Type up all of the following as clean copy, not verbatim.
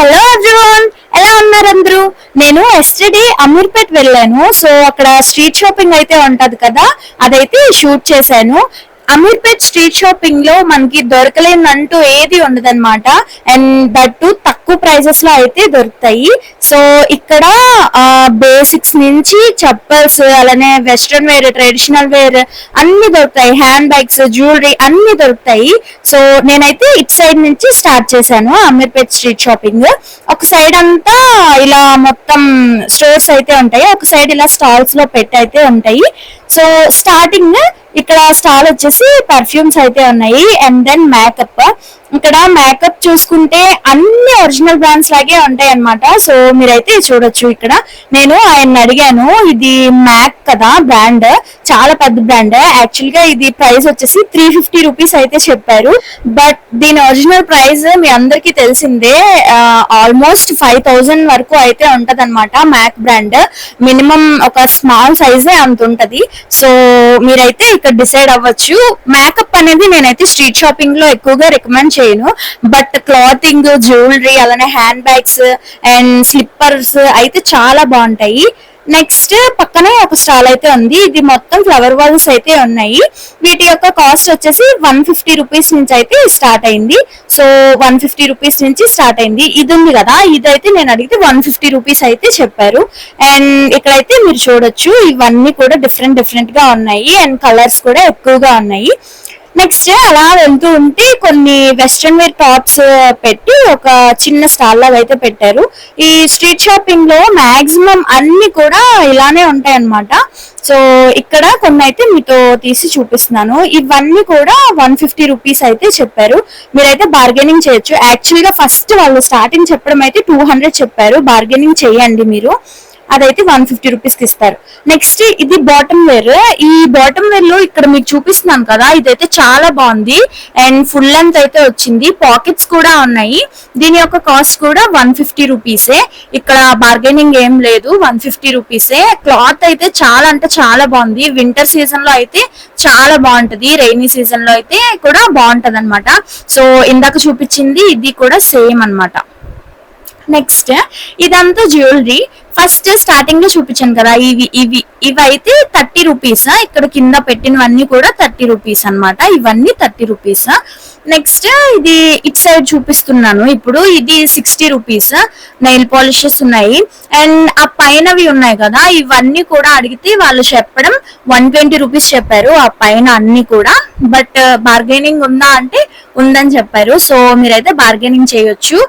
Hello everyone, ఎలా ఉన్నారు అందరూ? నేను ఎస్టర్డే అమీర్పేట్ వెళ్ళాను. సో అక్కడ స్ట్రీట్ షాపింగ్ అయితే ఉంటది కదా, అదైతే షూట్ చేశాను. అమీర్పేట్ స్ట్రీట్ షాపింగ్ లో మనకి దొరకలేనంటూ ఏది ఉండదన్నమాట. అండ్ దట్టు తక్కువ ప్రైజెస్ లో అయితే దొరుకుతాయి. సో ఇక్కడ బేసిక్స్ నుంచి చెప్పల్స్, అలానే వెస్ట్రన్ వేర్, ట్రెడిషనల్ వేర్ అన్ని దొరుకుతాయి. హ్యాండ్ బ్యాగ్స్, జ్యువెలరీ అన్ని దొరుకుతాయి. సో నేనైతే ఇట్ సైడ్ నుంచి స్టార్ట్ చేశాను అమీర్పేట్ స్ట్రీట్ షాపింగ్. ఒక సైడ్ అంతా ఇలా మొత్తం స్టోర్స్ అయితే ఉంటాయి, ఒక సైడ్ ఇలా స్టాల్స్ లో పెట్టి అయితే ఉంటాయి. సో స్టార్టింగ్ ఇక్కడ స్టాల్ వచ్చేసి పర్ఫ్యూమ్స్ అయితే ఉన్నాయి. And then makeup. ఇక్కడ మేకప్ చూసుకుంటే అన్ని ఒరిజినల్ బ్రాండ్స్ లాగే ఉంటాయి అన్నమాట. సో మీరైతే చూడొచ్చు. ఇక్కడ నేను ఆయన అడిగాను, ఇది మ్యాక్ కదా బ్రాండ్, చాలా పెద్ద బ్రాండ్. యాక్చువల్ గా ఇది ప్రైస్ వచ్చేసి 350 రూపీస్ అయితే చెప్పారు. బట్ దీని ఒరిజినల్ ప్రైస్ మీ అందరికి తెలిసిందే, ఆల్మోస్ట్ 5000 వరకు అయితే ఉంటది అనమాట. మ్యాక్ బ్రాండ్ మినిమం ఒక స్మాల్ సైజే అంత ఉంటది. సో మీరైతే ఇక్కడ డిసైడ్ అవ్వచ్చు. మేకప్ అనేది నేనైతే స్ట్రీట్ షాపింగ్ లో ఎక్కువగా రికమెండ్ చేయను. బట్ క్లాతింగ్, జ్యువెలరీ, అలానే హ్యాండ్ బ్యాగ్స్ అండ్ స్లిప్పర్స్ అయితే చాలా బాగుంటాయి. నెక్స్ట్ పక్కనే ఒక స్టాల్ అయితే ఉంది. ఇది మొత్తం ఫ్లవర్ వాల్స్ అయితే ఉన్నాయి. వీటి యొక్క కాస్ట్ వచ్చేసి 150 రూపీస్ నుంచి అయితే స్టార్ట్ అయింది. సో 150 రూపీస్ నుంచి స్టార్ట్ అయింది. ఇది ఉంది కదా, ఇదైతే నేను అడిగితే 150 రూపీస్ అయితే చెప్పారు. అండ్ ఇక్కడైతే మీరు చూడొచ్చు, ఇవన్నీ కూడా డిఫరెంట్ గా ఉన్నాయి. అండ్ కలర్స్ కూడా ఎక్కువగా ఉన్నాయి. నెక్స్ట్ అలా వెళ్తూ ఉంటే కొన్ని వెస్ట్రన్ వేర్ టాప్స్ పెట్టి ఒక చిన్న స్టాల్ లాగా అయితే పెట్టారు. ఈ స్ట్రీట్ షాపింగ్ లో మాక్సిమం అన్ని కూడా ఇలానే ఉంటాయి అన్నమాట. సో ఇక్కడ కొన్ని అయితే మీతో తీసి చూపిస్తున్నాను. ఇవన్నీ కూడా 150 రూపీస్ అయితే చెప్పారు. మీరైతే బార్గెనింగ్ చేయొచ్చు. యాక్చువల్ గా ఫస్ట్ వాళ్ళు స్టార్టింగ్ చెప్పడం అయితే 200 చెప్పారు. బార్గెనింగ్ చేయండి మీరు, అదైతే 150 రూపీస్ కి ఇస్తారు. నెక్స్ట్ ఇది బాటమ్ వేర్. ఈ బాటమ్ వేర్ లో ఇక్కడ మీకు చూపిస్తున్నాను కదా, ఇదైతే చాలా బాగుంది. అండ్ ఫుల్ లెంత్ అయితే వచ్చింది, పాకెట్స్ కూడా ఉన్నాయి. దీని యొక్క కాస్ట్ కూడా 150 రూపీసే. ఇక్కడ బార్గెనింగ్ ఏం లేదు, 150 రూపీసే. క్లాత్ అయితే చాలా అంటే చాలా బాగుంది. వింటర్ సీజన్ లో అయితే చాలా బాగుంటది, రైనీ సీజన్ లో అయితే కూడా బాగుంటది అనమాట. సో ఇందాక చూపించింది ఇది కూడా సేమ్ అనమాట. నెక్స్ట్ ఇదంతా జ్యువెలరీ. ఫస్ట్ స్టార్టింగ్ లో చూపించాను కదా, ఇవైతే 30 రూపీస్. ఇక్కడ కింద పెట్టినవన్నీ కూడా 30 రూపీస్ అనమాట. ఇవన్నీ 30 రూపీస్. నెక్స్ట్ ఇది ఇట్ సైడ్ చూపిస్తున్నాను ఇప్పుడు, ఇది 60 రూపీస్. నెయిల్ పాలిషెస్ ఉన్నాయి. అండ్ ఆ పైనవి ఉన్నాయి కదా, ఇవన్నీ కూడా అడిగితే వాళ్ళు చెప్పడం 120 రూపీస్ చెప్పారు ఆ పైన అన్ని కూడా. బట్ బార్గెనింగ్ ఉందా అంటే ఉందని చెప్పారు. సో మీరైతే బార్గెనింగ్ చేయొచ్చు.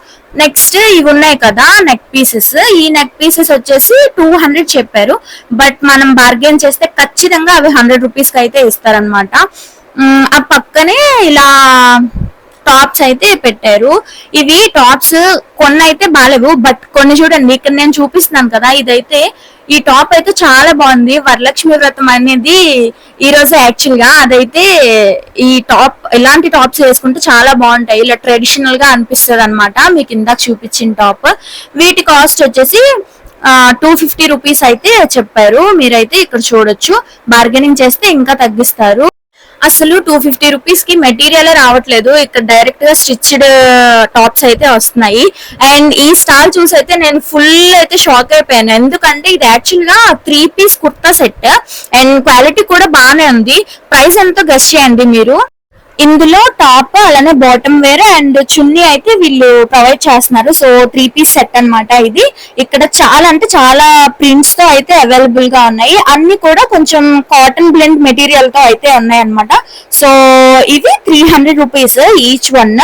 నెక్స్ట్ ఇవి ఉన్నాయి కదా నెక్ పీసెస్. ఈ నెక్ పీసెస్ వచ్చేసి 200 చెప్పారు. బట్ మనం బార్గెన్ చేస్తే ఖచ్చితంగా అవి 100 రూపీస్ కి అయితే ఇస్తారనమాట. ఆ పక్కనే ఇలా టాప్స్ అయితే పెట్టారు. ఇవి టాప్స్ కొన్ని అయితే బాలేవు, బట్ కొన్ని చూడండి ఇక్కడ నేను చూపిస్తున్నాను కదా, ఇదైతే ఈ టాప్ అయితే చాలా బాగుంది. వరలక్ష్మి వ్రతం అనేది ఈ రోజు యాక్చువల్ గా, అదైతే ఈ టాప్ ఇలాంటి టాప్స్ వేసుకుంటే చాలా బాగుంటాయి. ఇలా ట్రెడిషనల్ గా అనిపిస్తుంది అనమాట. మీకు ఇందాక చూపించిన టాప్. వీటి కాస్ట్ వచ్చేసి 250 రూపీస్ అయితే చెప్పారు. మీరైతే ఇక్కడ చూడొచ్చు, బార్గెనింగ్ చేస్తే ఇంకా తగ్గిస్తారు. అసలు 250 రూపీస్ కి మెటీరియల్ రావట్లేదు, ఇక్కడ డైరెక్ట్ గా స్టిచ్డ్ టాప్స్ అయితే వస్తున్నాయి. అండ్ ఈ స్టాల్ చూసి అయితే నేను ఫుల్ అయితే షాక్ అయిపోయాను. ఎందుకంటే ఇది యాక్చువల్ గా 3 piece kurta set. And quality కూడా బాగానే ఉంది. ప్రైస్ ఎంతో గెస్ చేయండి మీరు. ఇందులో టాప్, అలానే బాటమ్ వేర్ అండ్ చున్నీ అయితే వీళ్ళు ప్రొవైడ్ చేస్తున్నారు. సో 3 పీస్ సెట్ అనమాట ఇది. ఇక్కడ చాలా అంటే చాలా ప్రింట్స్ తో అయితే అవైలబుల్ గా ఉన్నాయి. అన్ని కూడా కొంచెం కాటన్ బ్లెండ్ మెటీరియల్ తో అయితే ఉన్నాయి అనమాట. సో ఇవి 300 రూపీస్ ఈచ్ వన్.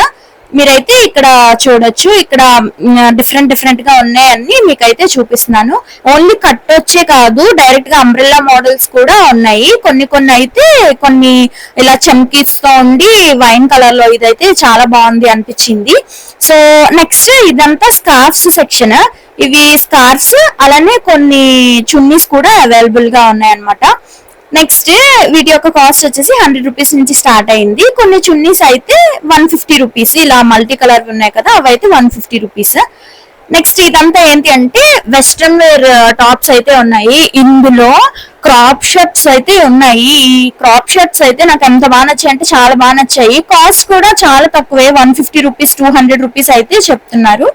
మీరైతే ఇక్కడ చూడొచ్చు, ఇక్కడ డిఫరెంట్ గా ఉన్నాయని మీకైతే చూపిస్తున్నాను. ఓన్లీ కట్ వచ్చే కాదు, డైరెక్ట్ గా అంబ్రెల్లా మోడల్స్ కూడా ఉన్నాయి. కొన్ని అయితే కొన్ని ఇలా చమ్కీస్ తో ఉండి వైన్ కలర్ లో, ఇదైతే చాలా బాగుంది అనిపించింది. సో నెక్స్ట్ ఇదంతా స్కార్ఫ్స్ సెక్షన్. ఇవి స్కార్ఫ్స్, అలానే కొన్ని చున్నీస్ కూడా అవైలబుల్ గా ఉన్నాయన్నమాట. నెక్స్ట్ వీటి యొక్క కాస్ట్ వచ్చేసి 100 రూపీస్ నుంచి స్టార్ట్ అయింది. కొన్ని చున్నీస్ అయితే 150 రూపీస్. ఇలా మల్టీ కలర్ ఉన్నాయి కదా, అవైతే 150 రూపీస్. నెక్స్ట్ ఇదంతా ఏంటి అంటే వెస్ట్రన్ వేర్ టాప్స్ అయితే ఉన్నాయి. ఇందులో క్రాప్ షర్ట్స్ అయితే ఉన్నాయి. ఈ క్రాప్ షర్ట్స్ అయితే నాకు ఎంత బాగా నచ్చాయి అంటే చాలా బాగా నచ్చాయి. కాస్ట్ కూడా చాలా తక్కువే, 150 రూపీస్ 200 రూపీస్ అయితే చెప్తున్నారు.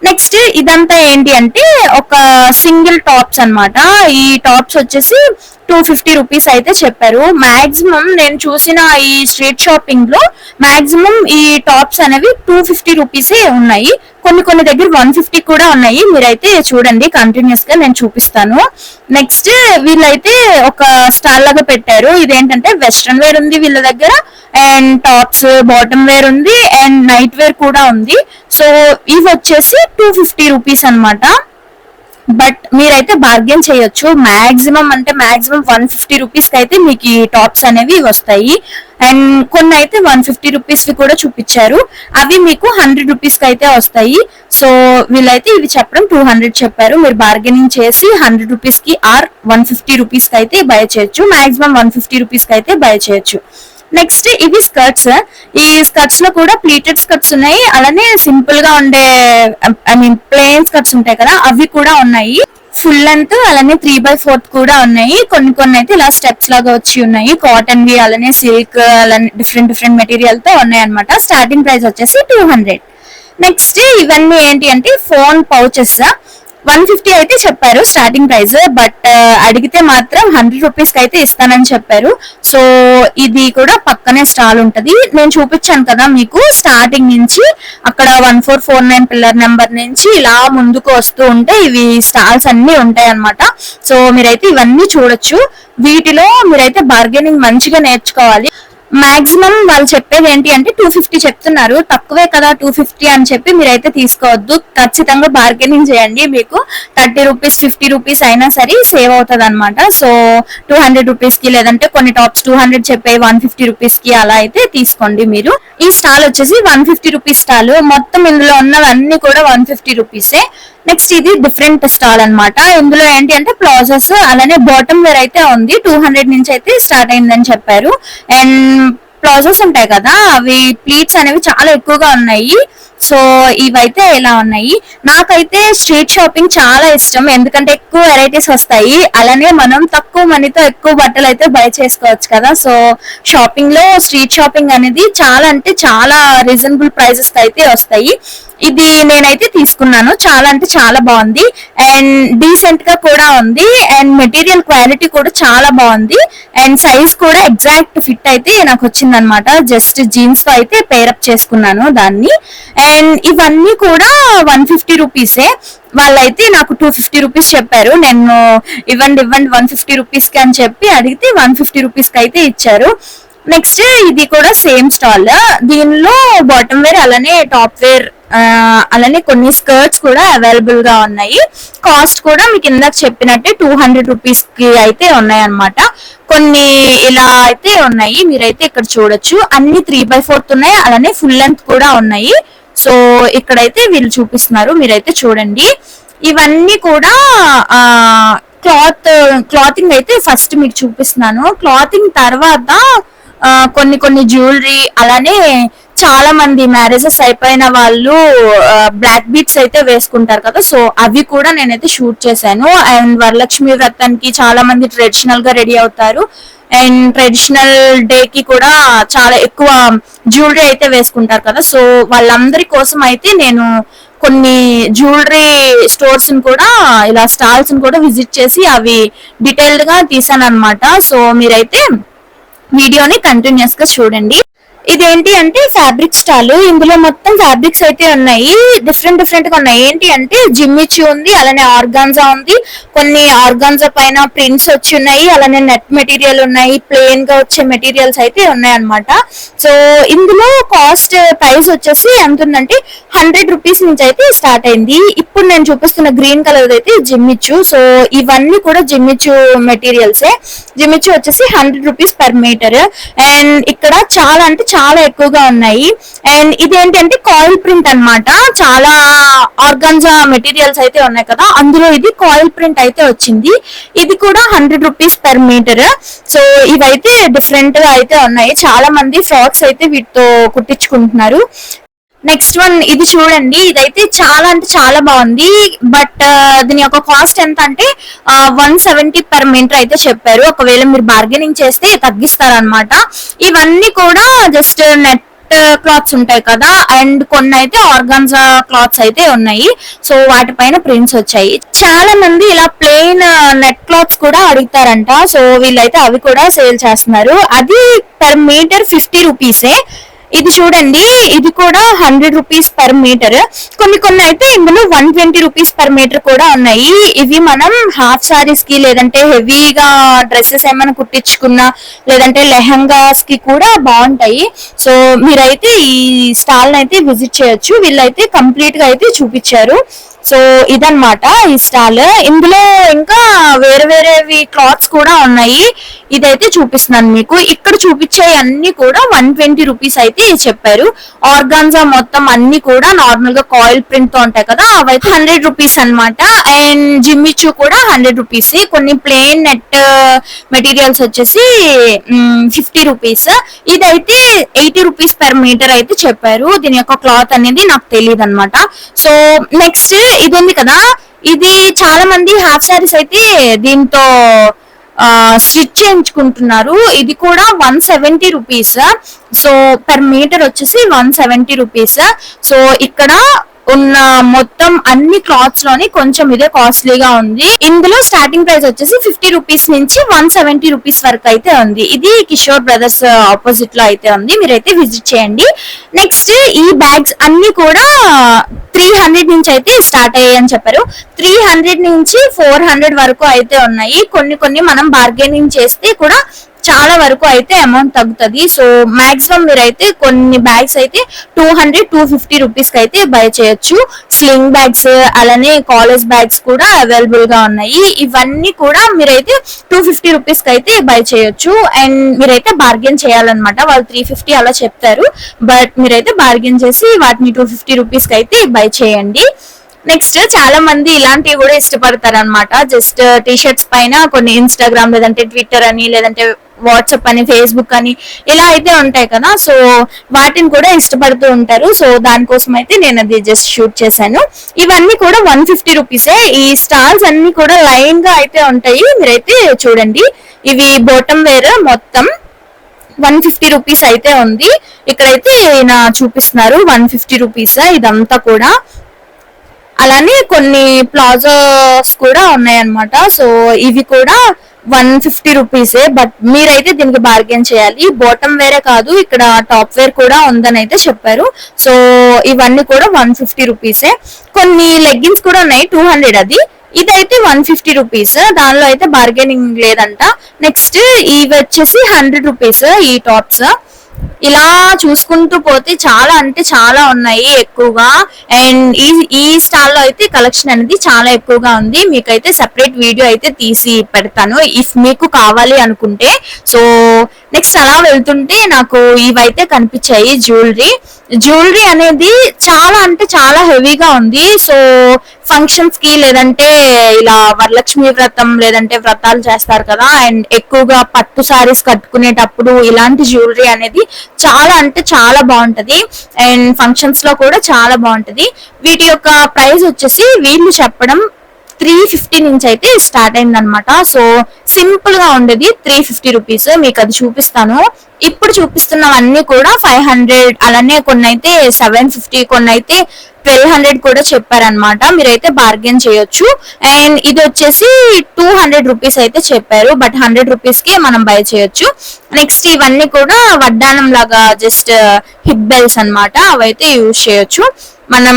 నెక్స్ట్ ఇదంతా ఏంటి అంటే ఒక సింగిల్ టాప్స్ అన్నమాట. ఈ టాప్స్ వచ్చేసి 250 రూపీస్ అయితే చెప్పారు. మాక్సిమం నేను చూసిన ఈ స్ట్రీట్ షాపింగ్ లో మాక్సిమం ఈ టాప్స్ అనేవి 250 రూపీసే ఉన్నాయి. కొన్ని దగ్గర 150 కూడా ఉన్నాయి. మీరైతే చూడండి, కంటిన్యూస్ గా నేను చూపిస్తాను. నెక్స్ట్ వీళ్ళైతే ఒక స్టాల్ లాగా పెట్టారు. ఇదేంటంటే వెస్ట్రన్ వేర్ ఉంది వీళ్ళ దగ్గర, అండ్ టాప్స్ బాటమ్ వేర్ ఉంది, అండ్ నైట్ వేర్ కూడా ఉంది. సో ఇవి వచ్చేసి 250 రూపీస్ అనమాట. బట్ మీరైతే బార్గెన్ చేయొచ్చు. మాక్సిమం అంటే మాక్సిమం 150 రూపీస్ కి అయితే మీకు ఈ టాప్స్ అనేవి వస్తాయి. అండ్ కొన్ని అయితే 150 రూపీస్ కూడా చూపించారు, అవి మీకు 100 రూపీస్ కి అయితే వస్తాయి. సో వీళ్ళైతే ఇవి చెప్పడం 200 చెప్పారు. మీరు బార్గెనింగ్ చేసి 100 రూపీస్ కి ఆర్ 150 రూపీస్ కి అయితే బై చేయొచ్చు. మాక్సిమం 150 రూపీస్ కి అయితే బై చేయొచ్చు. నెక్స్ట్ ఇవి స్కర్ట్స్. ఈ స్కర్ట్స్ లో కూడా ప్లీటెడ్ స్కర్ట్స్ ఉన్నాయి, అలానే సింపుల్ గా ఉండే ఐ మీన్ ప్లెయిన్ స్కర్ట్స్ ఉంటాయి కదా, అవి కూడా ఉన్నాయి. ఫుల్ లెంత్ అలానే 3/4 కూడా ఉన్నాయి. కొన్ని అయితే ఇలా స్టెప్స్ లాగా వచ్చి ఉన్నాయి. కాటన్ వి అలానే సిల్క్ అలానే డిఫరెంట్ మెటీరియల్ తో ఉన్నాయి అనమాట. స్టార్టింగ్ ప్రైస్ వచ్చేసి 200. నెక్స్ట్ ఇవన్నీ ఏంటి అంటే ఫోన్ పౌచెస్. 150 అయితే చెప్పారు స్టార్టింగ్ ప్రైస్, బట్ అడిగితే మాత్రం 100 రూపీస్ కి అయితే ఇస్తానని చెప్పారు. సో ఇది కూడా పక్కనే స్టాల్ ఉంటది. నేను చూపించాను కదా మీకు స్టార్టింగ్ నుంచి, అక్కడ 1449 పిల్లర్ నెంబర్ నుంచి ఇలా ముందుకు వస్తూ ఉంటే ఇవి స్టాల్స్ అన్ని ఉంటాయి అన్నమాట. సో మీరైతే ఇవన్నీ చూడొచ్చు. వీటిలో మీరైతే బార్గెనింగ్ మంచిగా నేర్చుకోవాలి. మాక్సిమం వాళ్ళు చెప్పేది ఏంటి అంటే 250 చెప్తున్నారు, తక్కువే కదా 250 అని చెప్పి మీరైతే తీసుకోవద్దు. ఖచ్చితంగా బార్గెనింగ్ చేయండి. మీకు 30 రూపీస్ 50 రూపీస్ అయినా సరే సేవ్ అవుతుంది అనమాట. సో 200 రూపీస్ కి లేదంటే కొన్ని టాప్స్ 200 చెప్పే 150 రూపీస్ కి అలా అయితే తీసుకోండి మీరు. ఈ స్టాల్ వచ్చేసి 150 రూపీస్ స్టాల్. మొత్తం ఇందులో ఉన్నవన్నీ కూడా 150 రూపీసే. నెక్స్ట్ ఇది డిఫరెంట్ స్టాల్ అన్నమాట. ఇందులో ఏంటి అంటే ప్లాజోస్ అలానే బాటమ్ వేర్ అయితే ఉంది. 200 నుంచి అయితే స్టార్ట్ అయిందని చెప్పారు. అండ్ ప్లాజోస్ ఉంటాయి కదా, అవి ప్లీట్స్ అనేవి చాలా ఎక్కువగా ఉన్నాయి. సో ఇవైతే ఇలా ఉన్నాయి. నాకైతే స్ట్రీట్ షాపింగ్ చాలా ఇష్టం, ఎందుకంటే ఎక్కువ వెరైటీస్ వస్తాయి, అలానే మనం తక్కువ మనీతో ఎక్కువ బట్టలు అయితే బై చేసుకోవచ్చు కదా. సో షాపింగ్ లో స్ట్రీట్ షాపింగ్ అనేది చాలా అంటే చాలా రీజనబుల్ ప్రైసెస్ అయితే వస్తాయి. ఇది నేనైతే తీసుకున్నాను, చాలా అంటే చాలా బాగుంది అండ్ డీసెంట్ గా కూడా ఉంది. అండ్ మెటీరియల్ క్వాలిటీ కూడా చాలా బాగుంది. అండ్ సైజ్ కూడా ఎగ్జాక్ట్ ఫిట్ అయితే నాకు వచ్చింది అనమాట. జస్ట్ జీన్స్ తో అయితే పేరప్ చేసుకున్నాను దాన్ని. అండ్ ఇవన్నీ కూడా 150 రూపీసే. వాళ్ళైతే నాకు 250 రూపీస్ చెప్పారు. నేను ఇవ్వండి 150 రూపీస్ కి అని చెప్పి అడిగితే 150 రూపీస్ కి అయితే ఇచ్చారు. నెక్స్ట్ ఇది కూడా సేమ్ స్టాల్. దీనిలో బాటమ్ వేర్ అలానే టాప్ వేర్ అలానే కొన్ని స్కర్ట్స్ కూడా అవైలబుల్ గా ఉన్నాయి. కాస్ట్ కూడా మీకు ఇందాక చెప్పినట్టే 200 రూపీస్ కి అయితే ఉన్నాయి అన్నమాట. కొన్ని ఇలా అయితే ఉన్నాయి, మీరైతే ఇక్కడ చూడొచ్చు. అన్ని 3/4 ఉన్నాయి, అలానే ఫుల్ లెంత్ కూడా ఉన్నాయి. సో ఇక్కడైతే వీళ్ళు చూపిస్తున్నారు, మీరైతే చూడండి. ఇవన్నీ కూడా క్లాతింగ్ అయితే ఫస్ట్ మీకు చూపిస్తున్నాను. క్లాతింగ్ తర్వాత కొన్ని జ్యువెలరీ అలానే చాలా మంది మ్యారేజెస్ అయిపోయిన వాళ్ళు బ్లాక్ బీట్స్ అయితే వేసుకుంటారు కదా, సో అవి కూడా నేనైతే షూట్ చేశాను. అండ్ వరలక్ష్మి వ్రతానికి చాలా మంది ట్రెడిషనల్ గా రెడీ అవుతారు. అండ్ ట్రెడిషనల్ డే కి కూడా చాలా ఎక్కువ జ్యువెలరీ అయితే వేసుకుంటారు కదా, సో వాళ్ళందరి కోసం అయితే నేను కొన్ని జ్యువెలరీ స్టోర్స్ కూడా ఇలా స్టాల్స్ కూడా విజిట్ చేసి అవి డీటెయిల్డ్ గా తీసాను అనమాట. సో మీరైతే వీడియోని కంటిన్యూస్ గా చూడండి. ఇదేంటి అంటే ఫ్యాబ్రిక్ స్టాల్. ఇందులో మొత్తం ఫ్యాబ్రిక్స్ అయితే ఉన్నాయి, డిఫరెంట్ గా ఉన్నాయి. ఏంటి అంటే జిమ్మిచూ ఉంది, అలానే ఆర్గాన్జా ఉంది, కొన్ని ఆర్గాన్జా పైన ప్రింట్స్ వచ్చి ఉన్నాయి, అలానే నెట్ మెటీరియల్ ఉన్నాయి, ప్లెయిన్ గా వచ్చే మెటీరియల్స్ అయితే ఉన్నాయి అనమాట. సో ఇందులో కాస్ట్ ప్రైస్ వచ్చేసి ఎంత ఉందంటే 100 రూపీస్ నుంచి అయితే స్టార్ట్ అయింది. ఇప్పుడు నేను చూపిస్తున్న గ్రీన్ కలర్ అయితే జిమ్మిచూ. సో ఇవన్నీ కూడా జిమ్మిచూ మెటీరియల్సే. జిమ్మిచూ వచ్చేసి 100 రూపీస్ పర్ మీటర్. అండ్ ఇక్కడ చాలా అంటే చాలా ఎక్కువగా ఉన్నాయి. అండ్ ఇదేంటి అంటే కాయిల్ ప్రింట్ అన్నమాట. చాలా ఆర్గాన్జా మెటీరియల్స్ అయితే ఉన్నాయి కదా, అందులో ఇది కాయిల్ ప్రింట్ అయితే వచ్చింది. ఇది కూడా 100 రూపీస్ పర్ మీటర్. సో ఇవైతే డిఫరెంట్ గా అయితే ఉన్నాయి. చాలా మంది ఫ్రాక్స్ అయితే వీటితో కుట్టించుకుంటున్నారు. నెక్స్ట్ వన్ ఇది చూడండి, ఇదైతే చాలా అంటే చాలా బాగుంది. బట్ దీని యొక్క కాస్ట్ ఎంత అంటే 170 పర్ మీటర్ అయితే చెప్పారు. ఒకవేళ మీరు బార్గెనింగ్ చేస్తే తగ్గిస్తారనమాట. ఇవన్నీ కూడా జస్ట్ నెట్ క్లాత్స్ ఉంటాయి కదా, అండ్ కొన్ని అయితే ఆర్గాన్జా క్లాత్స్ అయితే ఉన్నాయి. సో వాటిపైన ప్రింట్స్ వచ్చాయి. చాలా మంది ఇలా ప్లెయిన్ నెట్ క్లాత్స్ కూడా అడుగుతారంట. సో వీళ్ళైతే అవి కూడా సేల్ చేస్తున్నారు. అది పర్ మీటర్ 50 రూపీసే. ఇది చూడండి, ఇది కూడా 100 రూపీస్ పర్ మీటర్. కొన్ని అయితే ఇందులో 120 రూపీస్ పర్ మీటర్ కూడా ఉన్నాయి. ఇవి మనం హాఫ్ సారీస్ కి, లేదంటే హెవీగా డ్రెస్సెస్ ఏమైనా కుట్టించుకున్నా, లేదంటే లెహంగాస్ కి కూడా బాగుంటాయి. సో మీరైతే ఈ స్టాల్ అయితే విజిట్ చేయొచ్చు. వీళ్ళైతే కంప్లీట్ గా అయితే చూపించారు. సో ఇదన్నమాట ఈ స్టాల్. ఇందులో ఇంకా వేరేవి క్లాత్స్ కూడా ఉన్నాయి. ఇదైతే చూపిస్తున్నాను మీకు. ఇక్కడ చూపించే అన్ని కూడా 120 రూపీస్ అయితే చెప్పారు. ఆర్గాన్జా మొత్తం అన్ని కూడా నార్మల్ గా కాయిల్ ప్రింట్ తో ఉంటాయి కదా, అవైతే 100 రూపీస్ అనమాట. అండ్ జిమ్మిచూ కూడా 100 రూపీస్. కొన్ని ప్లెయిన్ నెట్ మెటీరియల్స్ వచ్చేసి 50 రూపీస్. ఇదైతే 80 రూపీస్ పర్ మీటర్ అయితే చెప్పారు. దీని యొక్క క్లాత్ అనేది నాకు తెలియదు అనమాట. సో నెక్స్ట్ ఇది ఉంది కదా, ఇది చాలా మంది హాఫ్ సారీస్ అయితే దీంతో స్టిచ్ చేయించుకుంటున్నారు. ఇది కూడా 170 రూపీస్. సో పర్ మీటర్ వచ్చేసి 170 రూపీస్. సో ఇక్కడ ఉన్న మొత్తం అన్ని క్లాత్స్ లోని కొంచెం ఇదే కాస్ట్లీగా ఉంది. ఇందులో స్టార్టింగ్ ప్రైస్ వచ్చేసి 50 రూపీస్ నుంచి 170 రూపీస్ వరకు అయితే ఉంది. ఇది కిషోర్ బ్రదర్స్ ఆపోజిట్ లో అయితే ఉంది. మీరైతే విజిట్ చేయండి. నెక్స్ట్ ఈ బ్యాగ్స్ అన్ని కూడా 300 నుంచి అయితే స్టార్ట్ అయ్యాయి అని చెప్పారు. 300 నుంచి 400 వరకు అయితే ఉన్నాయి. కొన్ని మనం బార్గెనింగ్ చేస్తే కూడా చాలా వరకు అయితే అమౌంట్ తగ్గుతుంది. సో మాక్సిమం మీరైతే కొన్ని బ్యాగ్స్ అయితే 200-250 రూపీస్ కి అయితే బై చేయొచ్చు. స్లింగ్ బ్యాగ్స్, అలానే కాలేజ్ బ్యాగ్స్ కూడా అవైలబుల్ గా ఉన్నాయి. ఇవన్నీ కూడా మీరైతే 250 రూపీస్ కి అయితే బై చేయొచ్చు. అండ్ మీరైతే బార్గెన్ చేయాలన్నమాట. వాళ్ళు 350 అలా చెప్తారు, బట్ మీరైతే బార్గెన్ చేసి వాటిని 250 రూపీస్ కి అయితే బై చేయండి. నెక్స్ట్ చాలా మంది ఇలాంటివి కూడా ఇష్టపడతారు అనమాట. జస్ట్ టీ షర్ట్స్ పైన కొన్ని ఇన్స్టాగ్రామ్, లేదంటే ట్విట్టర్ అని, లేదంటే వాట్సాప్ అని, ఫేస్బుక్ అని ఇలా అయితే ఉంటాయి కదా. సో వాటిని కూడా ఇష్టపడుతూ ఉంటారు. సో దానికోసం అయితే నేను అది జస్ట్ షూట్ చేశాను. ఇవన్నీ కూడా 150 రూపీసే. ఈ స్టాల్స్ అన్ని కూడా లైన్ గా అయితే ఉంటాయి. మీరైతే చూడండి. ఇవి బాటమ్ వేర్ మొత్తం 150 రూపీస్ అయితే ఉంది. ఇక్కడైతే ఈయన చూపిస్తున్నారు 150 రూపీస్ ఇదంతా కూడా. అలానే కొన్ని ప్లాజోస్ కూడా ఉన్నాయన్నమాట. సో ఇవి కూడా 150 రూపీసే. బట్ మీరైతే దీనికి బార్గెన్ చేయాలి. బాటమ్ వేరే కాదు, ఇక్కడ టాప్ వేర్ కూడా ఉందని అయితే చెప్పారు. సో ఇవన్నీ కూడా 150 రూపీసే. కొన్ని లెగ్గిన్స్ కూడా ఉన్నాయి 200. అది ఇదైతే 150 రూపీస్. దానిలో అయితే బార్గెనింగ్ లేదంట. నెక్స్ట్ ఇవి వచ్చేసి 100 రూపీస్ ఈ టాప్స్. ఇలా చూసుకుంటూ పోతే చాలా అంటే చాలా ఉన్నాయి ఎక్కువగా. అండ్ ఈ స్టాల్ లో అయితే కలెక్షన్ అనేది చాలా ఎక్కువగా ఉంది. మీకైతే సెపరేట్ వీడియో అయితే తీసి పెడతాను ఇఫ్ మీకు కావాలి అనుకుంటే. సో నెక్స్ట్ అలా వెళ్తుంటే నాకు ఇవైతే కనిపించాయి జ్యువెలరీ అనేది చాలా అంటే చాలా హెవీగా ఉంది. సో ఫంక్షన్స్ కి, లేదంటే ఇలా వరలక్ష్మి వ్రతం, లేదంటే వ్రతాలు చేస్తారు కదా, అండ్ ఎక్కువగా పట్టు సారీస్ కట్టుకునేటప్పుడు ఇలాంటి జ్యువెలరీ అనేది చాలా అంటే చాలా బాగుంటది. అండ్ ఫంక్షన్స్ లో కూడా చాలా బాగుంటది. వీటి యొక్క ప్రైస్ వచ్చేసి వీళ్ళు చెప్పడం 350 నుంచి అయితే స్టార్ట్ అయింది అనమాట. సో సింపుల్ గా ఉండేది 350 రూపీస్. మీకు అది చూపిస్తాను. ఇప్పుడు చూపిస్తున్నవన్నీ కూడా 500, అలానే కొన్ని అయితే 750, కొన్ని అయితే 1200 కూడా చెప్పారనమాట. మీరైతే బార్గెన్ చేయొచ్చు. అండ్ ఇది వచ్చేసి 200 రూపీస్ అయితే చెప్పారు, బట్ 100 రూపీస్ కి మనం బై చేయొచ్చు. నెక్స్ట్ ఇవన్నీ కూడా వడ్డానం లాగా జస్ట్ హిప్ బెల్స్ అనమాట, అవైతే యూజ్ చేయొచ్చు. మనం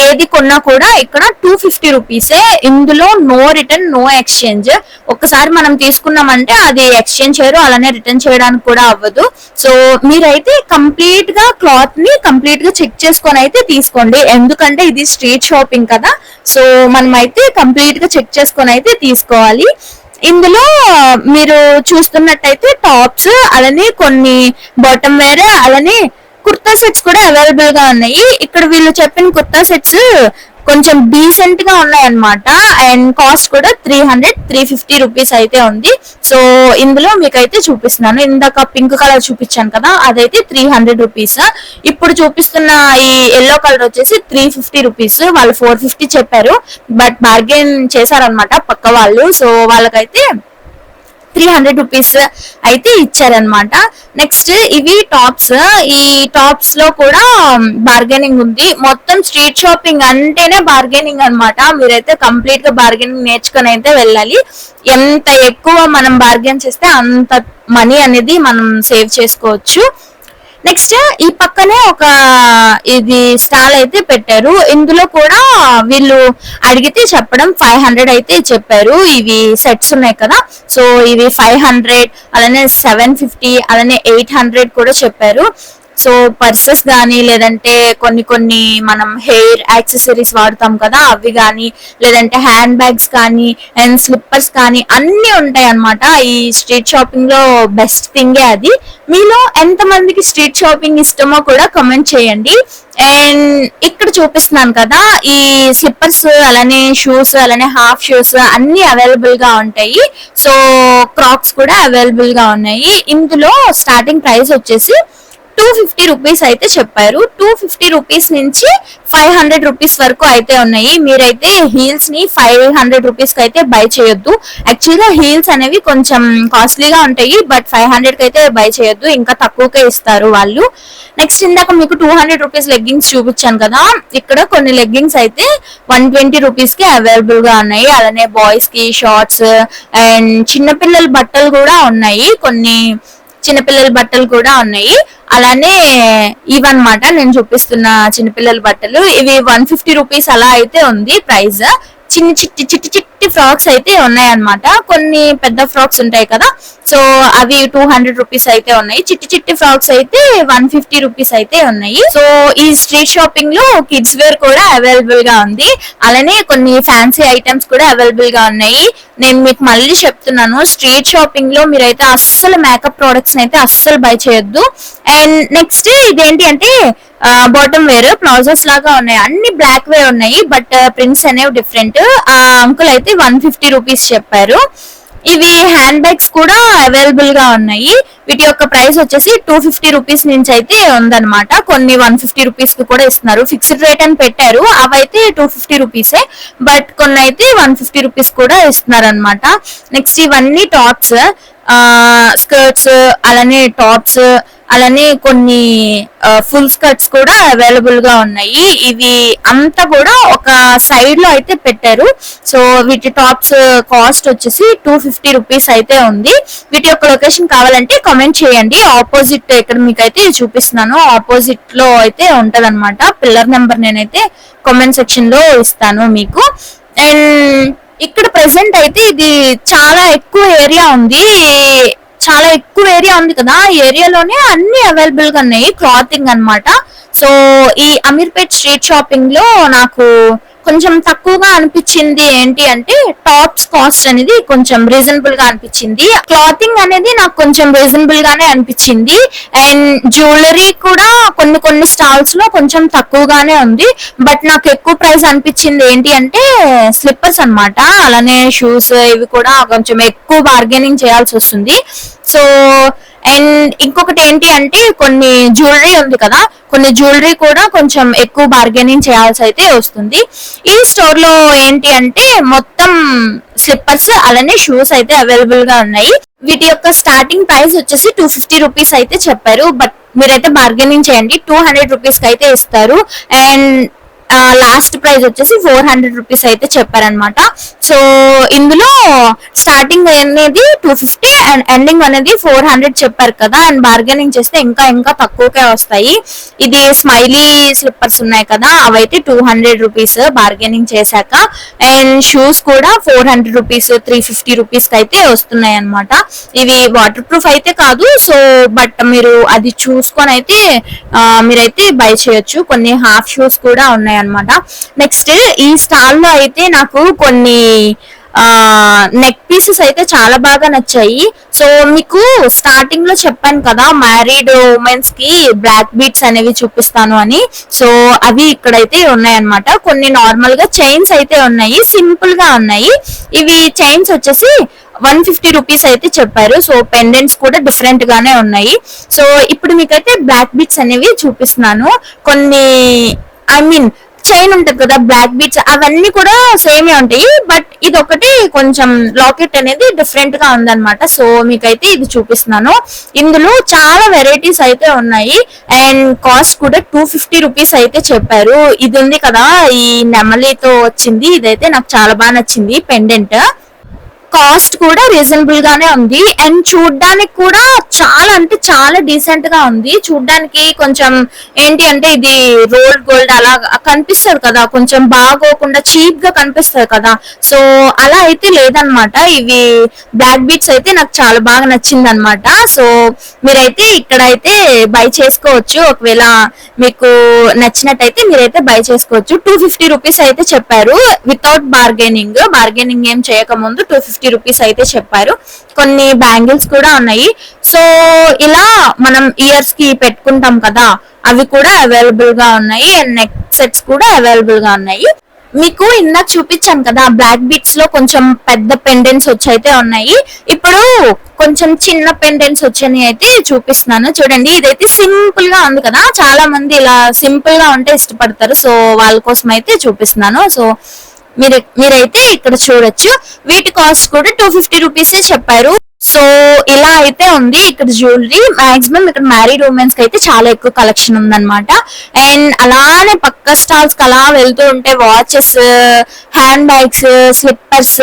ఏది కొన్నా కూడా ఇక్కడ 250 రూపీసే. ఇందులో నో రిటర్న్, నో ఎక్స్చేంజ్. ఒక్కసారి మనం తీసుకున్నామంటే అది ఎక్స్చేంజ్ చేయరు, అలానే రిటర్న్ చేయడానికి కూడా అవ్వదు. సో మీరైతే కంప్లీట్ గా క్లాత్ ని కంప్లీట్ గా చెక్ చేసుకొని అయితే తీసుకోండి. ఎందుకంటే ఇది స్ట్రీట్ షాపింగ్ కదా. సో మనం అయితే కంప్లీట్ గా చెక్ చేసుకొని అయితే తీసుకోవాలి. ఇందులో మీరు చూస్తున్నట్టయితే టాప్స్, అలానే కొన్ని బాటమ్ వేర్, అలానే కుర్తా సెట్స్ కూడా అవైలబుల్ గా ఉన్నాయి. ఇక్కడ వీళ్ళు చెప్పిన కుర్తా సెట్స్ కొంచెం డీసెంట్ గా ఉన్నాయి అన్నమాట. అండ్ కాస్ట్ కూడా 350 రూపీస్ అయితే ఉంది. సో ఇందులో మీకైతే చూపిస్తున్నాను. ఇందాక పింక్ కలర్ చూపించాను కదా, అదైతే 300 రూపీస్. ఇప్పుడు చూపిస్తున్న ఈ ఎల్లో కలర్ వచ్చేసి 350 రూపీస్. వాళ్ళు 450 చెప్పారు, బట్ బార్గెన్ చేశారనమాట పక్క వాళ్ళు. సో వాళ్ళకైతే 300 రూపీస్ అయితే ఇచ్చారనమాట. నెక్స్ట్ ఇవి టాప్స్. ఈ టాప్స్ లో కూడా బార్గెనింగ్ ఉంది. మొత్తం స్ట్రీట్ షాపింగ్ అంటేనే బార్గెనింగ్ అన్నమాట. మీరైతే కంప్లీట్ గా బార్గెనింగ్ నేర్చుకుని అయితే వెళ్ళాలి. ఎంత ఎక్కువ మనం బార్గెన్ చేస్తే అంత మనీ అనేది మనం సేవ్ చేసుకోవచ్చు. నెక్స్ట్ ఈ పక్కనే ఒక ఇది స్టాల్ అయితే పెట్టారు. ఇందులో కూడా వీళ్ళు అడిగితే చెప్పడం 500 అయితే చెప్పారు. ఇవి సెట్స్ ఉన్నాయి కదా, సో ఇవి 500, అలానే 750, అలానే 800 కూడా చెప్పారు. సో పర్సెస్ కానీ, లేదంటే కొన్ని మనం హెయిర్ యాక్సెసరీస్ వాడతాం కదా అవి కానీ, లేదంటే హ్యాండ్ బ్యాగ్స్ కానీ అండ్ స్లిప్పర్స్ కానీ అన్ని ఉంటాయి అన్నమాట. ఈ స్ట్రీట్ షాపింగ్ లో బెస్ట్ థింగే అది. మీలో ఎంత మందికి స్ట్రీట్ షాపింగ్ ఇష్టమో కూడా కామెంట్ చేయండి. అండ్ ఇక్కడ చూపిస్తున్నాను కదా, ఈ స్లిప్పర్స్, అలానే షూస్, అలానే హాఫ్ షూస్ అన్ని అవైలబుల్ గా ఉంటాయి. సో క్రాక్స్ కూడా అవైలబుల్ గా ఉన్నాయి. ఇందులో స్టార్టింగ్ ప్రైస్ వచ్చేసి 250 రూపీస్ అయితే చెప్పారు. 250 రూపీస్ నుంచి 500 రూపీస్ వరకు అయితే ఉన్నాయి. మీరైతే హీల్స్ ని 500 రూపీస్ కి అయితే బై చేయొద్దు. యాక్చువల్ గా హీల్స్ అనేవి కొంచెం కాస్ట్లీగా ఉంటాయి, బట్ 500 కి అయితే బై చేయొద్దు, ఇంకా తక్కువకే ఇస్తారు వాళ్ళు. నెక్స్ట్ ఇందాక మీకు 200 రూపీస్ లెగ్గింగ్స్ చూపించాను కదా, ఇక్కడ కొన్ని లెగ్గింగ్స్ అయితే 120 రూపీస్ కి అవైలబుల్ గా ఉన్నాయి. అలానే బాయ్స్ కి షార్ట్స్ అండ్ చిన్నపిల్లల బట్టలు కూడా ఉన్నాయి. కొన్ని చిన్నపిల్లల బట్టలు కూడా ఉన్నాయి. అలానే ఇవన్నమాట నేను చూపిస్తున్న చిన్నపిల్లల బట్టలు. ఇవి 150 రూపీస్ అలా అయితే ఉంది ప్రైస్. చిట్టి ఫ్రాక్స్ అయితే ఉన్నాయి అన్నమాట. కొన్ని పెద్ద ఫ్రాక్స్ ఉంటాయి కదా, సో అవి 200 రూపీస్ అయితే ఉన్నాయి. చిట్టి ఫ్రాక్స్ అయితే 150 రూపీస్ అయితే ఉన్నాయి. సో ఈ స్ట్రీట్ షాపింగ్ లో కిడ్స్ వేర్ కూడా అవైలబుల్ గా ఉంది. అలానే కొన్ని ఫ్యాన్సీ ఐటమ్స్ కూడా అవైలబుల్ గా ఉన్నాయి. నేను మీకు మళ్ళీ చెప్తున్నాను, స్ట్రీట్ షాపింగ్ లో మీరైతే అస్సలు మేకప్ ప్రొడక్ట్స్ అయితే అస్సలు బై చేయొద్దు. అండ్ నెక్స్ట్ ఇదేంటి అంటే బాటమ్ వేర్ ప్లాజోస్ లాగా ఉన్నాయి. అన్ని బ్లాక్ వే ఉన్నాయి, బట్ ప్రింట్స్ అనేవి డిఫరెంట్. ఆ అంకుల్ అయితే 150 రూపీస్ చెప్పారు. ఇవి హ్యాండ్ బ్యాగ్స్ కూడా అవైలబుల్ గా ఉన్నాయి. వీటి యొక్క ప్రైస్ వచ్చేసి 250 రూపీస్ నుంచి అయితే ఉందన్నమాట. కొన్ని 150 రూపీస్ కి కూడా ఇస్తున్నారు. ఫిక్స్డ్ రేట్ అని పెట్టారు, అవైతే 250 రూపీసే, బట్ కొన్ని అయితే 150 రూపీస్ కూడా ఇస్తున్నారు అనమాట. నెక్స్ట్ ఇవన్నీ టాప్స్, స్కర్ట్స్, అలానే టాప్స్, అలానే కొన్ని ఫుల్ స్కర్ట్స్ కూడా అవైలబుల్ గా ఉన్నాయి. ఇవి అంతా కూడా ఒక సైడ్ లో అయితే పెట్టారు. సో వీటి టాప్స్ కాస్ట్ వచ్చేసి 250 రూపీస్ అయితే ఉంది. వీటి యొక్క లొకేషన్ కావాలంటే కామెంట్ చేయండి. ఆపోజిట్ ఇక్కడ మీకు అయితే చూపిస్తున్నాను, ఆపోజిట్ లో అయితే ఉంటది అనమాట. పిల్లర్ నెంబర్ నేనైతే కామెంట్ సెక్షన్ లో ఇస్తాను మీకు. అండ్ ఇక్కడ ప్రెసెంట్ అయితే ఇది చాలా ఎక్కువ ఏరియా ఉంది. చాలా ఎక్కువ ఏరియా ఉంది కదా, ఈ ఏరియాలోనే అన్ని అవైలబుల్ గా ఉన్నాయి క్లాతింగ్ అన్నమాట. సో ఈ అమీర్పేట్ స్ట్రీట్ షాపింగ్ లో నాకు కొంచెం తక్కువగా అనిపించింది ఏంటి అంటే టాప్స్ కాస్ట్ అనేది కొంచెం రీజనబుల్ గా అనిపించింది. క్లాతింగ్ అనేది నాకు కొంచెం రీజనబుల్ గానే అనిపించింది. అండ్ జ్యువెలరీ కూడా కొన్ని స్టాల్స్ లో కొంచెం తక్కువగానే ఉంది, బట్ నాకు ఎక్కువ ప్రైస్ అనిపించింది ఏంటి అంటే స్లిప్పర్స్ అన్నమాట. అలానే షూస్, ఇవి కూడా కొంచెం ఎక్కువ బార్గెనింగ్ చేయాల్సి వస్తుంది. సో అండ్ ఇంకొకటి ఏంటి అంటే కొన్ని జ్యువెలరీ ఉంది కదా, కొన్ని జ్యువెలరీ కూడా కొంచెం ఎక్కువ బార్గెనింగ్ చేయాల్సి అయితే వస్తుంది. ఈ స్టోర్ లో ఏంటి అంటే మొత్తం స్లిప్పర్స్, అలానే షూస్ అయితే అవైలబుల్ గా ఉన్నాయి. వీటి యొక్క స్టార్టింగ్ ప్రైస్ వచ్చేసి 250 రూపీస్ అయితే చెప్పారు, బట్ మీరైతే బార్గెనింగ్ చేయండి, 200 రూపీస్ కి అయితే ఇస్తారు. అండ్ లాస్ట్ ప్రైస్ వచ్చేసి 400 రూపీస్ అయితే చెప్పారనమాట. సో ఇందులో స్టార్టింగ్ అనేది 250 అండ్ ఎండింగ్ అనేది 400 చెప్పారు కదా, అండ్ బార్గెనింగ్ చేస్తే ఇంకా తక్కువకే వస్తాయి. ఇది స్మైలీ స్లిప్పర్స్ ఉన్నాయి కదా, అవైతే 200 రూపీస్ బార్గెనింగ్ చేశాక. అండ్ షూస్ కూడా 400 రూపీస్, 350 రూపీస్ అయితే వస్తున్నాయి అనమాట. ఇవి వాటర్ ప్రూఫ్ అయితే కాదు, సో బట్ మీరు అది చూసుకొని అయితే మీరైతే బై చేయొచ్చు. కొన్ని హాఫ్ షూస్ కూడా ఉన్నాయి అనమాట. నెక్స్ట్ ఈ స్టాల్ లో అయితే నాకు కొన్ని నెక్ పీసెస్ అయితే చాలా బాగా నచ్చాయి. సో మీకు స్టార్టింగ్ లో చెప్పాను కదా మ్యారీడ్ ఉమెన్స్ కి బ్లాక్ బీట్స్ అనేవి చూపిస్తాను అని, సో అవి ఇక్కడైతే ఉన్నాయన్నమాట. కొన్ని నార్మల్ గా చైన్స్ అయితే ఉన్నాయి, సింపుల్ గా ఉన్నాయి. ఇవి చైన్స్ వచ్చేసి 150 రూపీస్ అయితే చెప్పారు. సో పెండెంట్స్ కూడా డిఫరెంట్ గానే ఉన్నాయి. సో ఇప్పుడు మీకైతే బ్లాక్ బీట్స్ అనేవి చూపిస్తున్నాను. కొన్ని చైన్ ఉంటది కదా బ్లాక్ బీట్స్, అవన్నీ కూడా సేమే ఉంటాయి. బట్ ఇది ఒకటి కొంచెం లాకెట్ అనేది డిఫరెంట్ గా ఉందన్నమాట. సో మీకైతే ఇది చూపిస్తున్నాను. ఇందులో చాలా వెరైటీస్ అయితే ఉన్నాయి అండ్ కాస్ట్ కూడా 250 రూపీస్ అయితే చెప్పారు. ఇది ఉంది కదా ఈ నెమలితో వచ్చింది, ఇదైతే నాకు చాలా బాగా నచ్చింది పెండెంట్. కాస్ట్ కూడా రీజనబుల్ గానే ఉంది అండ్ చూడ్డానికి కూడా చాలా అంటే చాలా డీసెంట్ గా ఉంది. చూడ్డానికి కొంచెం ఏంటి అంటే ఇది రోల్డ్ గోల్డ్ అలా కనిపిస్తుంది కదా, కొంచెం బాగోకుండా చీప్ గా కనిపిస్తుంది కదా. సో అలా అయితే లేదనమాట. ఇవి బ్లాక్ బీట్స్ అయితే నాకు చాలా బాగా నచ్చింది అనమాట. సో మీరైతే ఇక్కడైతే బై చేసుకోవచ్చు. ఒకవేళ మీకు నచ్చినట్టయితే మీరైతే బై చేసుకోవచ్చు. 250 రూపీస్ అయితే చెప్పారు వితౌట్ బార్గెనింగ్. బార్గెనింగ్ ఏం చేయకముందు 250 రూపీస్ అయితే చెప్పారు. కొన్ని బ్యాంగిల్స్ కూడా ఉన్నాయి. సో ఇలా మనం ఇయర్స్ కి పెట్టుకుంటాం కదా, అవి కూడా అవైలబుల్ గా ఉన్నాయి అండ్ నెక్ సెట్స్ కూడా అవైలబుల్ గా ఉన్నాయి. మీకు ఇందాక చూపించాను కదా బ్లాక్ బీట్స్ లో కొంచెం పెద్ద పెండెంట్స్ వచ్చి అయితే ఉన్నాయి. ఇప్పుడు కొంచెం చిన్న పెండెంట్స్ వచ్చాయి అయితే చూపిస్తున్నాను. చూడండి, ఇదైతే సింపుల్ గా ఉంది కదా, చాలా మంది ఇలా సింపుల్ గా ఉంటే ఇష్టపడతారు. సో వాళ్ళ కోసం అయితే చూపిస్తున్నాను. సో మీరైతే ఇక్కడ చూడొచ్చు. వీటి కాస్ట్ కూడా 250 రూపీసే చెప్పారు. సో ఇలా అయితే ఉంది ఇక్కడ జ్యువెలరీ. మాక్సిమం ఇక్కడ మ్యారీడ్ ఉమెన్స్ కి అయితే చాలా ఎక్కువ కలెక్షన్ ఉందన్నమాట. అండ్ అలానే పక్క స్టాల్స్ కి అలా వెళ్తూ ఉంటే watches, hand bags, slippers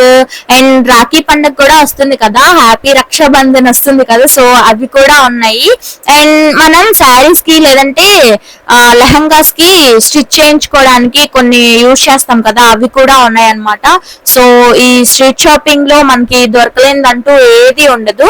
and Rakhi పండుగ కూడా వస్తుంది కదా, హ్యాపీ రక్షాబంధన్ వస్తుంది కదా. సో అవి కూడా ఉన్నాయి. అండ్ మనం శారీస్ కి లేదంటే లెహంగాస్ కి స్టిచ్ చేయించుకోవడానికి కొన్ని యూజ్ చేస్తాం కదా, అవి కూడా ఉన్నాయి అన్నమాట. సో ఈ స్ట్రీట్ షాపింగ్ లో మనకి దొరకలేదంటూ ఏది ఉండదు.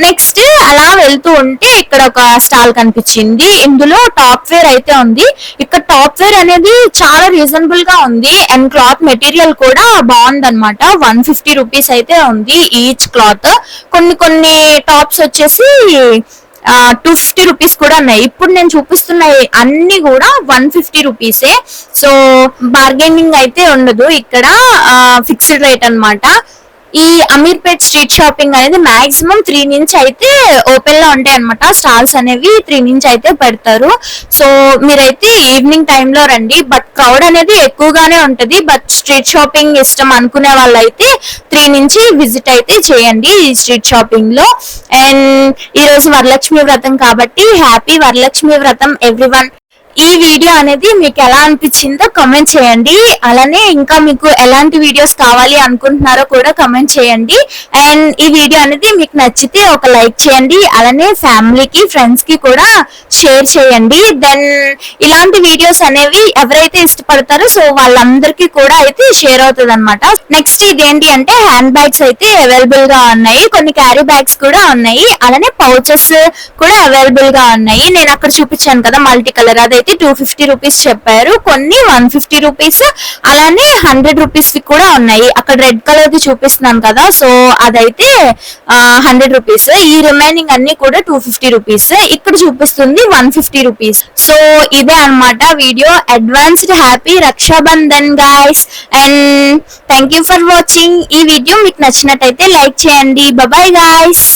నెక్స్ట్ అలా వెళ్తూ ఉంటే ఇక్కడ ఒక స్టాల్ కనిపించింది. ఇందులో టాప్ వేర్ అయితే ఉంది. ఇక్కడ టాప్ వేర్ అనేది చాలా రీజనబుల్ గా ఉంది అండ్ క్లాత్ మెటీరియల్ కూడా బాగుందన్నమాట. 150 రూపీస్ అయితే ఉంది ఈచ్ క్లాత్. కొన్ని టాప్స్ వచ్చేసి 250 రూపీస్ కూడా ఉన్నాయి. ఇప్పుడు నేను చూపిస్తున్న అన్ని కూడా 150 రూపీసే. సో బార్గెనింగ్ అయితే ఉండదు ఇక్కడ, ఫిక్స్డ్ రేట్ అన్నమాట. ఈ అమీర్పేట్ స్ట్రీట్ షాపింగ్ అనేది మాక్సిమం 3 నుంచి అయితే ఓపెన్ లో ఉంటాయి అనమాట. స్టాల్స్ అనేవి 3 నుంచి అయితే పెడతారు. సో మీరైతే ఈవినింగ్ టైంలో రండి. బట్ క్రౌడ్ అనేది ఎక్కువగానే ఉంటది. బట్ స్ట్రీట్ షాపింగ్ ఇష్టం అనుకునే వాళ్ళైతే 3 నుంచి విజిట్ అయితే చేయండి ఈ స్ట్రీట్ షాపింగ్ లో. అండ్ ఈ రోజు వరలక్ష్మి వ్రతం కాబట్టి హ్యాపీ వరలక్ష్మి వ్రతం ఎవ్రీవన్. ఈ వీడియో అనేది మీకు ఎలా అనిపించిందో కమెంట్ చేయండి. అలానే ఇంకా మీకు ఎలాంటి వీడియోస్ కావాలి అనుకుంటున్నారో కూడా కమెంట్ చేయండి. అండ్ ఈ వీడియో అనేది మీకు నచ్చితే ఒక లైక్ చేయండి. అలానే ఫ్యామిలీకి, ఫ్రెండ్స్ కి కూడా షేర్ చేయండి. దెన్ ఇలాంటి వీడియోస్ అనేవి ఎవరైతే ఇష్టపడతారో సో వాళ్ళందరికీ కూడా అయితే షేర్ అవుతుంది అనమాట. నెక్స్ట్ ఇదేంటి అంటే హ్యాండ్ బ్యాగ్స్ అయితే అవైలబుల్ గా ఉన్నాయి. కొన్ని క్యారీ బ్యాగ్స్ కూడా ఉన్నాయి. అలానే పౌచెస్ కూడా అవైలబుల్ గా ఉన్నాయి. నేను అక్కడ చూపించాను కదా మల్టీ కలర్, అదైతే 250 రూపీస్ చెప్పారు. కొన్ని 150 రూపీస్, అలానే 100 రూపీస్ కూడా ఉన్నాయి. అక్కడ రెడ్ కలర్ ది చూపిస్తున్నాను కదా, సో అదైతే 100 రూపీస్. ఈ రిమైనింగ్ అన్ని కూడా 250 రూపీస్. ఇక్కడ చూపిస్తుంది 150 రూపీస్. సో ఇదే అన్నమాట video. Advanced happy Rakshabandhan guys and thank you for watching. ఈ వీడియో మీకు నచ్చినట్టయితే లైక్ చేయండి. Bye guys.